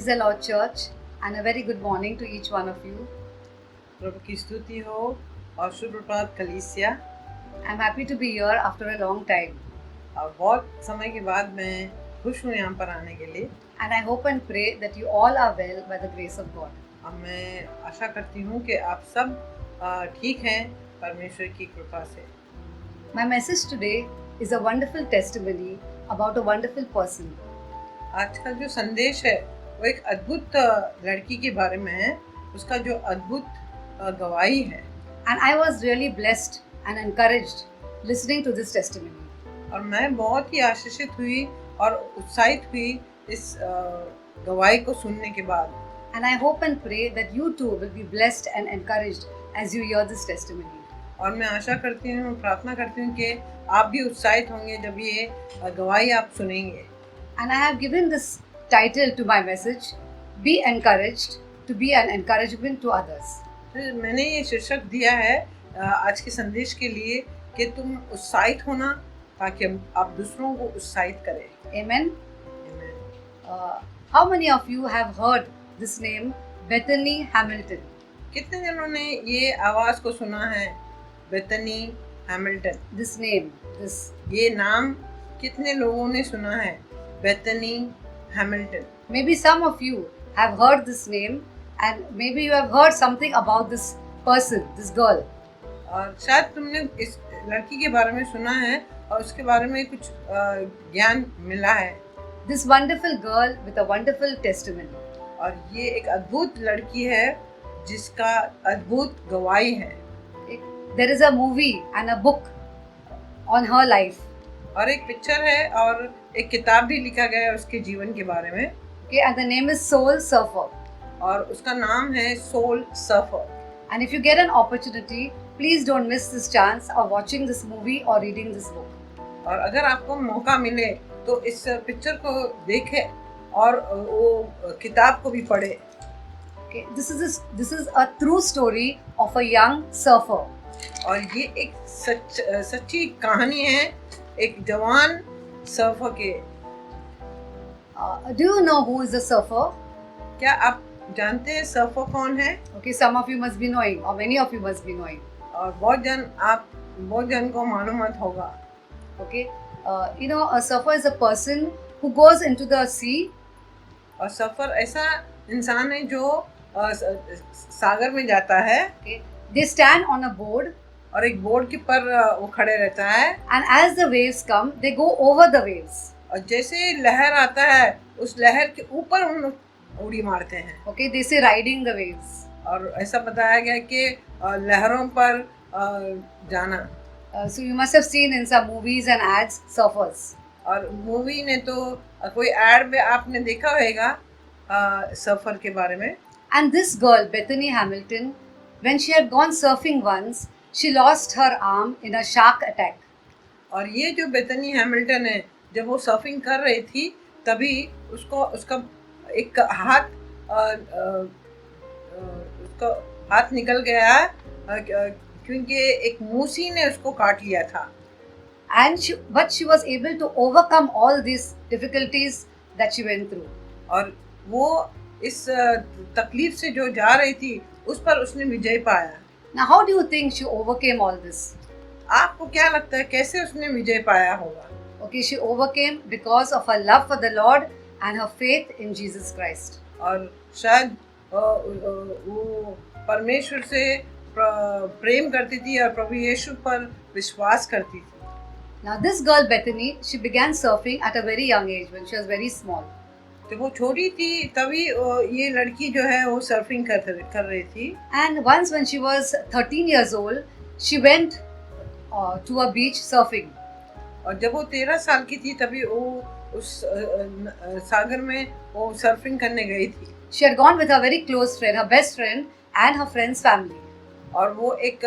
Praise the Lord, church, and a very good morning to each one of you. प्रभु की स्तुति हो और शुभ प्रभात कलीसिया। I'm happy to be here after a long time, और बहुत समय के बाद मैं खुश हूँ यहाँ पर आने के लिए। and I hope and pray that you all are well by the grace of God. और मैं आशा करती हूँ कि आप सब ठीक हैं परमेश्वर की कृपा से। My message today is a wonderful testimony about a wonderful person. आज का जो संदेश है वो एक अद्भुत लड़की के बारे में है, उसका जो अद्भुत गवाही है। And I was really blessed and encouraged listening to this testimony. और मैं बहुत ही आशीषित हुई और उत्साहित हुई इस गवाही को सुनने के बाद। And I hope and pray that you too will be blessed and encouraged as you hear this testimony. और मैं आशा करती हूँ, प्रार्थना करती हूँ कि आप भी उत्साहित होंगे जब ये गवाही आप सुनेंगे। And I have given this title to my message, Be Encouraged, to be an encouragement to others. फिर मैंने ये शीर्षक दिया है आज के संदेश के लिए कि तुम उत्साहित होना ताकि आप दूसरों को उत्साहित करें। Amen. Amen. How many of you have heard this name, Bethany Hamilton? कितने जनों ने ये आवाज को सुना है, Bethany Hamilton? This name, this. ये नाम कितने लोगों ने सुना है, Bethany Hamilton? Maybe some of you have heard this name, and maybe you have heard something about this person, this girl. और शायद तुमने इस लड़की के बारे में सुना है और उसके बारे में कुछ ज्ञान मिला है। This wonderful girl with a wonderful testimony. और ये एक अद्भुत लड़की है जिसका अद्भुत गवाही है। There is a movie and a book on her life. और एक पिक्चर है और एक किताब भी लिखा गया है उसके जीवन के बारे में। Okay, and the name is Soul Surfer. और उसका नाम है Soul Surfer. And if you get an opportunity, please don't miss this chance of watching this movie or reading this book. और अगर आपको मौका मिले तो इस पिक्चर को देखें और वो किताब को भी पढ़े। Okay, this is a true story of a young surfer. और ये एक सच्ची कहानी है एक जवान सर्फर के। Do you know who is a surfer? क्या आप जानते हैं सर्फर कौन है? Okay, some of you must be knowing, or many of you must be knowing. और बहुत जन को मालूमात होगा। Okay, a surfer is a person who goes into the sea. और सर्फर ऐसा इंसान है जो सागर में जाता है। Okay, they stand on a board. और एक बोर्ड के पर वो खड़े रहता है। And as the waves come, they go over the waves. और जैसे लहर आता है उस लहर के ऊपर हम लोग उड़ी मारते हैं। Okay, they say riding the waves. और ऐसा बताया गया कि लहरों पर जाना। So you must have seen in some movies and ads surfers. और मूवी ने तो कोई एड में आपने देखा होगा सर्फर के बारे में। And this girl, Bethany Hamilton, when she had gone surfing once, she lost her arm in a shark attack. और ये जो बेथनी हैमिल्टन है जब वो सर्फिंग कर रही थी तभी उसका एक हाथ निकल गया क्योंकि एक मूसी ने उसको काट लिया था। But she was able to overcome all these difficulties that she went through. और वो इस तकलीफ से जो जा रही थी उस पर उसने विजय पाया। Now, how do you think she overcame all this? आपको क्या लगता है कैसे उसने विजय पाया होगा? Okay, she overcame because of her love for the Lord and her faith in Jesus Christ. और शायद वो परमेश्वर से प्रेम करती थी और प्रभु यीशु पर विश्वास करती थी। Now, this girl Bethany, she began surfing at a very young age when she was very small. तो वो छोटी थी तभी ये लड़की जो है वो सर्फिंग कर रही थी। And once when she was 13 years old, she went to a beach surfing. और जब वो 13 साल की थी तभी वो उस सागर में वो सर्फिंग करने गई थी। She had gone with her very close friend, her best friend, and her friend's family. और वो एक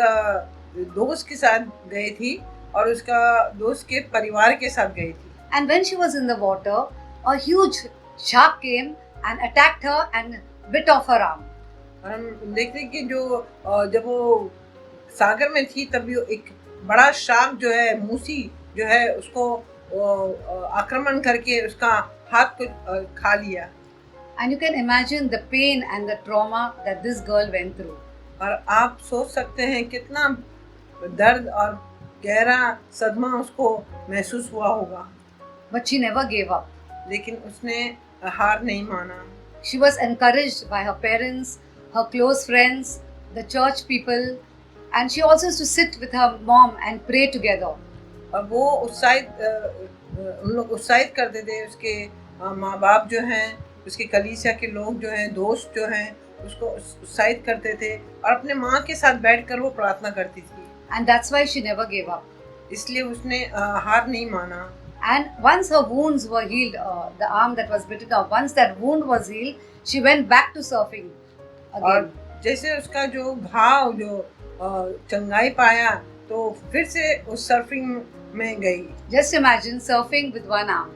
दोस्त के साथ गई थी और उसका दोस्त के परिवार के साथ गई थी। And when she was in the water, a huge shark came and attacked her and bit off her arm. और हम देखते हैं कि जब वो सागर में थी तभी एक बड़ा शार्क जो है मूसी जो है उसको आक्रमण करके उसका हाथ को खा लिया। And you can imagine the pain and the trauma that this girl went through. और आप सोच सकते हैं कितना दर्द और गहरा सदमा उसको महसूस हुआ होगा, But she never gave up. लेकिन उसने हार नहीं माना। She was encouraged by her parents, her close friends, the church people, and she also used to sit with her mom and pray together. और वो उन लोग उत्साहित करते थे, उसके माँ बाप जो हैं, उसके कलीसिया के लोग जो हैं, दोस्त जो हैं, उसको उत्साहित करते थे और अपने माँ के साथ बैठकर वो प्रार्थना करती थी। And that's why she never gave up. इसलिए उसने हार नहीं माना। And once her wounds were healed, the arm that was bitten off, once that wound was healed, she went back to surfing और again. जैसे उसका जो घाव जो चंगाई पाया तो फिर से उस सर्फिंग में गई। Just imagine surfing with one arm.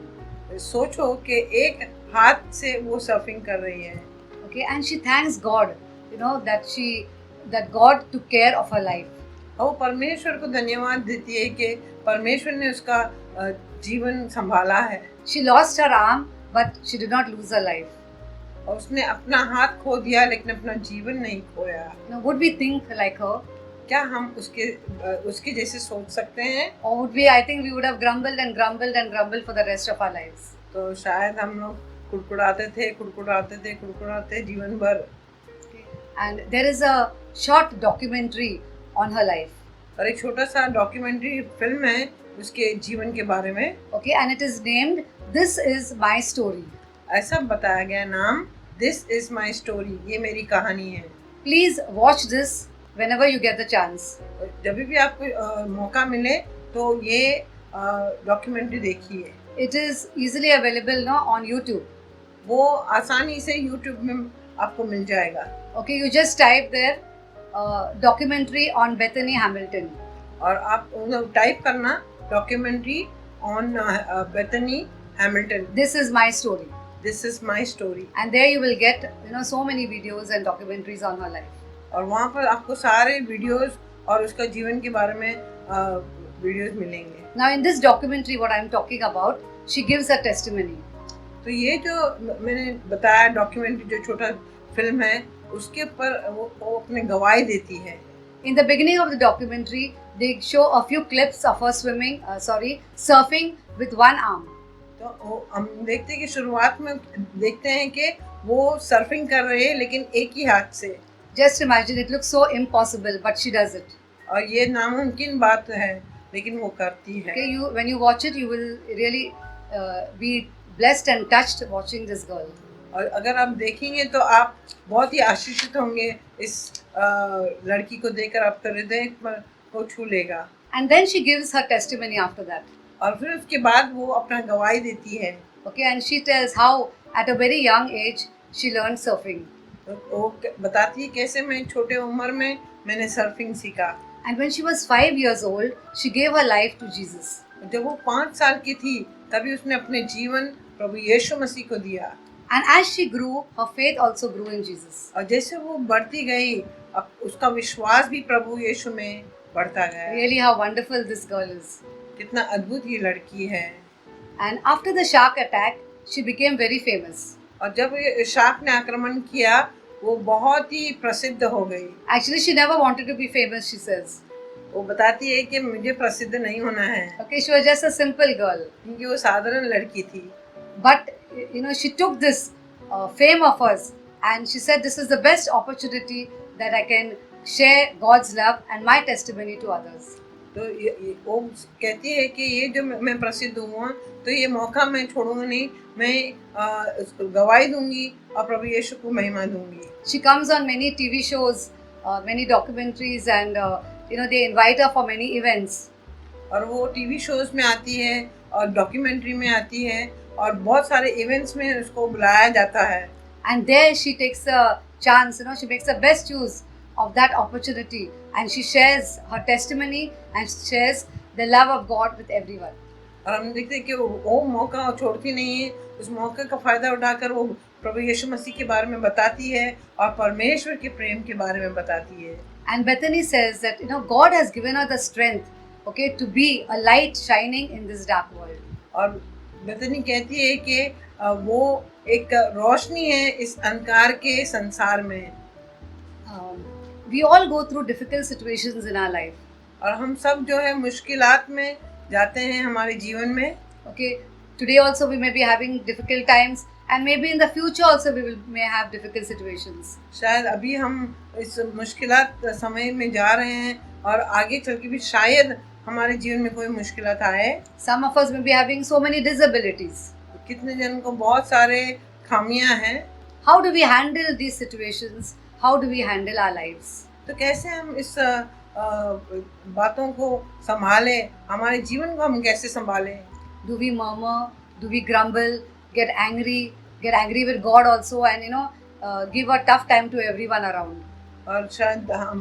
सोचो कि एक हाथ से वो सर्फिंग कर रही है। Okay, and she thanks God, that God took care of her life. और वो परमेश्वर को धन्यवाद देती है कि परमेश्वर ने उसका जीवन संभाला है। She lost her arm, but she did not lose her life. और उसने अपना हाथ खो दिया लेकिन अपना जीवन नहीं खोया। Would we think like her? क्या हम उसके जैसे सोच सकते हैं? Or would we? I think we would have grumbled and grumbled and grumbled for the rest of our lives. तो शायद हम लोग कुड़कुड़ाते जीवन भर। And there is a short documentary on her life. और एक छोटा सा डॉक्यूमेंट्री फिल्म है उसके जीवन के बारे में। Okay, and it is named "This Is My Story." ऐसा बताया गया नाम This is my story, ये मेरी कहानी है। Please watch this whenever you get the chance. जब भी आपको मौका मिले तो ये डॉक्यूमेंट्री देखिए। It is easily available now on YouTube. वो आसानी से YouTube में आपको मिल जाएगा। Okay, you just type there documentary on Bethany Hamilton. और आप टाइप करना documentary on Bethany Hamilton. This is my story. This is my story. And there you will get so many videos and documentaries on her life. और वहाँ पर आपको सारे videos और उसका जीवन के बारे में वीडियोस मिलेंगे। Now in this documentary what I am talking about, she gives her testimony. तो ये जो मैंने बताया डॉक्यूमेंट्री जो छोटा फिल्म है उसके ऊपर वो अपने गवाही देती है। In the beginning of the documentary, they show a few clips of her surfing with one arm. तो हम देखते हैं कि शुरुआत में देखते हैं कि वो सर्फिंग कर रहे हैं लेकिन एक ही हाथ से। Just imagine, it looks so impossible, but she does it. और ये नामुमकिन बात है लेकिन वो करती है। Okay, when you watch it, you will really be blessed and touched watching this girl. और अगर आप देखेंगे तो आप बहुत ही आशीषित होंगे इस लड़की को देखकर, आपका हृदय को छू लेगा। And then she gives her testimony after that. और फिर उसके बाद वो अपना गवाही देती है। Okay, and she tells how at a very young age she learned surfing. तो वो बताती है कैसे मैं छोटे उम्र में मैंने सर्फिंग सीखा। And when she was 5 years old, she gave her life to Jesus. जब वो 5 साल की थी तभी उसने अपने जीवन प्रभु यीशु मसीह को दिया। And as she grew, her faith also grew in Jesus. और जैसे वो बढ़ती गई अब उसका विश्वास भी प्रभु यीशु में बढ़ता गया। Really how wonderful this girl is. कितना अद्भुत ये लड़की है। And after the shark attack, she became very famous. और जब ये शार्क ने आक्रमण किया वो बहुत ही प्रसिद्ध हो गई। Actually, she never wanted to be famous, she says. वो बताती है कि मुझे प्रसिद्ध नहीं होना है। Okay, she was just a simple girl. क्योंकि वो साधारण लड़की थी। But she took this fame of hers and she said, this is the best opportunity that I can share God's love and my testimony to others. तो वो कहती है कि ये जो मैं प्रसिद्ध हुआ तो ये मौका मैं छोड़ूंगी नहीं, मैं गवाही दूंगी और प्रभु यीशु को महिमा दूंगी। She comes on many TV shows, many documentaries, and they invite her for many events. और वो टीवी शोज में आती है और डॉक्यूमेंट्री में आती है और बहुत सारे इवेंट्स में उसको बुलाया जाता है। And there she takes a chance, she makes the best use of that opportunity and she shares her testimony and shares the love of God with everyone. और हम देखते हैं कि वो मौका छोड़ती नहीं है, उस मौके का फायदा उठाकर वो प्रभु यीशु मसीह के बारे में बताती है और परमेश्वर के प्रेम के बारे में बताती है। And Bethany says that God has given her the strength, to be a light shining in this dark world. और बेथनी कहती है कि वो एक रोशनी है इस अंधकार के संसार में। We all go through difficult situations in our life. और हम सब जो है मुश्किलात में जाते हैं हमारे जीवन में। Okay, today also we may be having difficult times, and maybe in the future also may have difficult situations. शायद अभी हम इस मुश्किलात समय में जा रहे हैं और आगे चल के भी शायद हमारे जीवन में कोई मुश्किलात आए। Some of us may be having so many disabilities. कितने जन को बहुत सारे खामियां हैं। How do we handle these situations? How do we handle our lives? तो कैसे हम इस बातों को संभालें, हमारे जीवन को हम कैसे संभालें? Do we murmur? Do we grumble? Get angry with God also, and give a tough time to everyone around. और शायद हम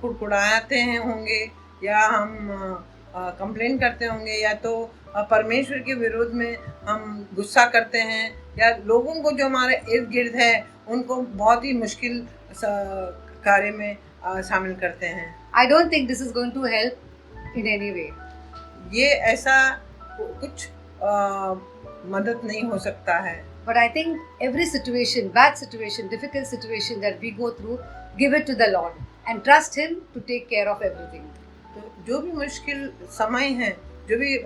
कुड़कुड़ाते हैं होंगे, या हम कंप्लेन करते होंगे, या तो परमेश्वर के विरोध में हम गुस्सा करते हैं, या लोगों को जो हमारे इर्द गिर्द है उनको बहुत ही मुश्किल कार्य में शामिल करते हैं। I don't think this is going to help in any way. ये ऐसा कुछ मदद नहीं हो सकता है। But I think every situation, bad situation, difficult situation that we go through, give it to the Lord and trust Him to take care of everything. तो जो भी मुश्किल समय है, जो भी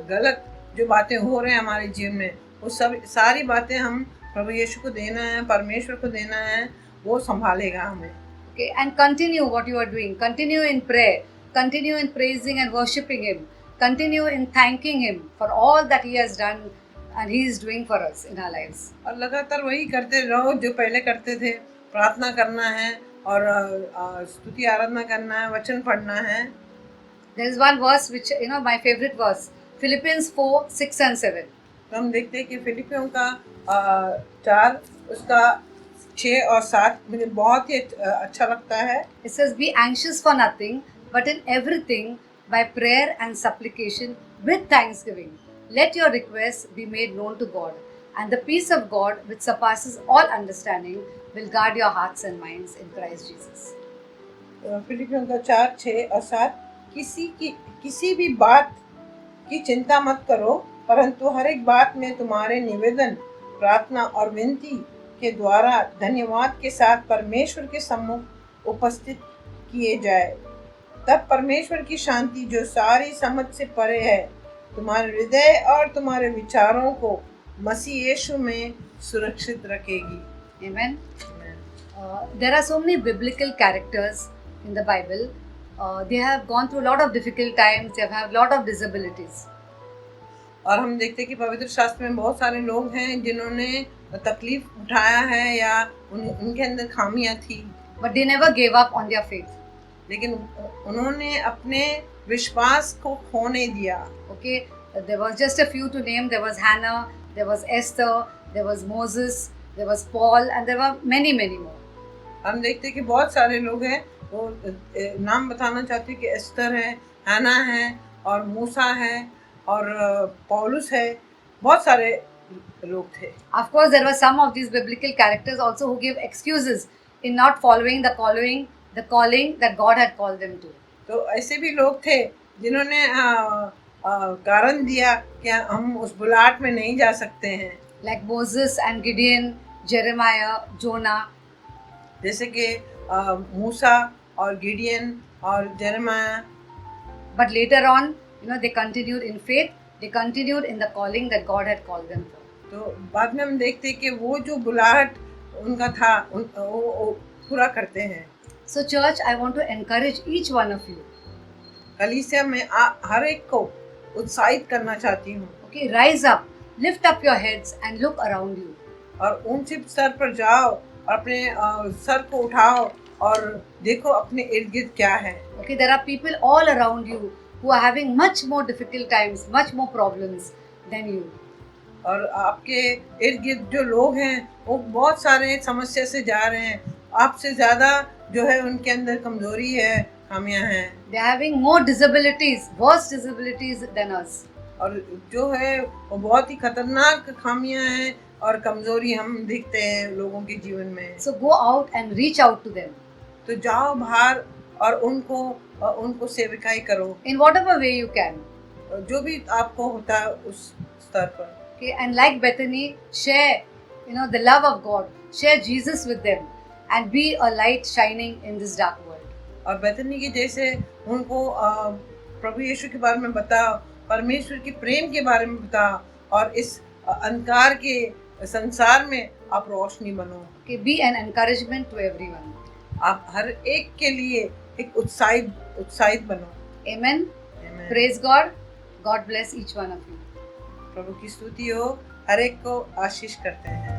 गलत जो बातें हो रहे हैं हमारे जीवन में, वो सब सारी बातें हम प्रभु यीशु को देना है, परमेश्वर को देना है, वो संभालेगा हमें। Okay, and continue what you are doing. Continue in prayer. Continue in praising and worshiping Him. Continue in thanking Him for all that He has done and He is doing for us in our lives. और लगातार वही करते रहो जो पहले करते थे। प्रार्थना करना है और स्तुति आराधना करना है, वचन पढ़ना है। There is one verse which my favorite verse, Philippians 4, 6 and 7. तो हम देखते हैं कि फिलिपियों का 4 उसका 6 और 7 मुझे बहुत ही अच्छा लगता है। It says, be anxious for nothing, but in everything by prayer and supplication with thanksgiving. Let your requests be made known to God, and the peace of God, which surpasses all understanding, will guard your hearts and minds in Christ Jesus. फिलिपियों का 4, 6 और 7, किसी भी बात की चिंता मत करो, परंतु हर एक बात में तुम्हारे निवेदन, प्रार्थना और विनती के द्वारा धन्यवाद के साथ परमेश्वर के सम्मुख उपस्थित किए जाए। तब परमेश्वर की शांति जो सारी समझ से परे है, तुम्हारे हृदय और तुम्हारे विचारों को मसीह यीशु में सुरक्षित रखेगी। Amen. There are so many biblical characters in the Bible. They have gone through a lot of difficult times. They have had a lot of disabilities. और हम देखते हैं कि पवित्र शास्त्र में बहुत सारे लोग हैं जिन्होंने तकलीफ उठाया है या उनके अंदर खामियां थी, But they never gave up on their faith. लेकिन उन्होंने अपने विश्वास को खो नहीं दिया। Okay, there was just a few to name. There was Hannah, there was Esther, there was Moses, there was Paul, and there were many, many more. हम देखते हैं कि बहुत सारे लोग हैं, वो नाम बताना चाहते हैं कि एस्तर है, हैना है, और मूसा है, और पौलुस है, बहुत सारे लोग थे। Of course, there were some of these biblical characters also who gave excuses in not following the calling that God had called them to. तो ऐसे भी लोग थे जिन्होंने कारण दिया कि हम उस बुलाहट में नहीं जा सकते हैं। Like Moses and Gideon, Jeremiah, Jonah. जैसे कि मूसा और गिडियन और Jeremiah. But later on, they continued in faith. They continued in the calling that God had called them for. तो बाद में हम देखते हैं कि वो जो बुलाहट उनका था वो पूरा करते हैं। So church, I want to encourage each one of you. कलीसिया में हर एक को उत्साहित करना चाहती हूँ। Okay, rise up, lift up your heads and look around you. और ऊंचे स्तर पर जाओ और अपने सर को उठाओ और देखो अपने इर्द गिर्द क्या है। Okay, there are people all around you who are having much more difficult times, much more problems than you. और आपके इर्द गिर्द जो लोग हैं वो बहुत सारे समस्या से जा रहे हैं, आपसे ज़्यादा जो है उनके अंदर कमजोरी है, खामियां हैं। They are having more disabilities, worse disabilities than us. और जो है वो बहुत ही खतरनाक खामियां हैं और कमजोरी हम देखते हैं लोगों के जीवन में। So go out and reach out to them. तो जाओ बाहर और उनको सेविकाई करो। In whatever way you can. जो भी आपको होता है उस स्तर पर। Okay, and like Bethany, share, the love of God. Share Jesus with them, and be a light shining in this dark world. और बैतनी के जैसे उनको प्रभु यीशु के बारे में बता, परमेश्वर के प्रेम के बारे में बता, और इस अंधकार के संसार में आप रोशनी बनो। Okay, be an encouragement to everyone. आप हर एक के लिए एक उत्साहित बनो। Amen. Amen. Praise God. God bless each one of you. प्रभु की स्तुति हो, हर एक को आशीष करते हैं।